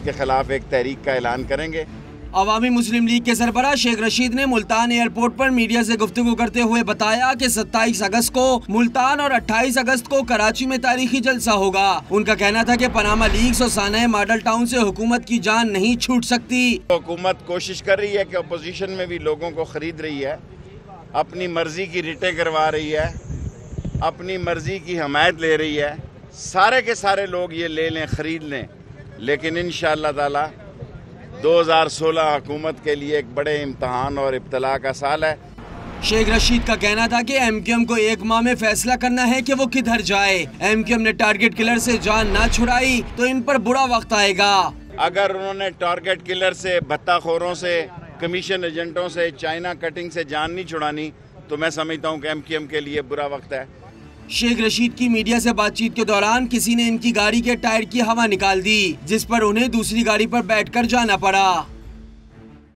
के खिलाफ एक तहरीक का ऐलान करेंगे। अवामी मुस्लिम लीग के सरबराह शेख रशीद ने मुल्तान एयरपोर्ट पर मीडिया से गुफ्तगू करते हुए बताया कि 27 अगस्त को मुल्तान और 28 अगस्त को कराची में तारीखी जलसा होगा। उनका कहना था कि पनामा लीग्स और साना मॉडल टाउन से हुकूमत की जान नहीं छूट सकती। हुकूमत कोशिश कर रही है कि अपोजिशन में भी लोगों को खरीद रही है, अपनी मर्जी की रिटें करवा रही है, अपनी मर्जी की हमायत ले रही है। सारे के सारे लोग ये ले लें, खरीद लें, लेकिन इंशाअल्लाह ताला 2016 हुकूमत के लिए एक बड़े इम्तहान और इब्तला का साल है। शेख रशीद का कहना था कि MQM को 1 माह में फैसला करना है कि वो किधर जाए। MQM ने टारगेट किलर से जान ना छुड़ाई तो इन पर बुरा वक्त आएगा। अगर उन्होंने टारगेट किलर से, भत्ताखोरों से, कमीशन एजेंटों से, चाइना कटिंग से जान नहीं छुड़ानी तो मैं समझता हूँ कि MQM के लिए बुरा वक्त है। शेख रशीद की मीडिया से बातचीत के दौरान किसी ने इनकी गाड़ी के टायर की हवा निकाल दी, जिस पर उन्हें दूसरी गाड़ी पर बैठकर जाना पड़ा।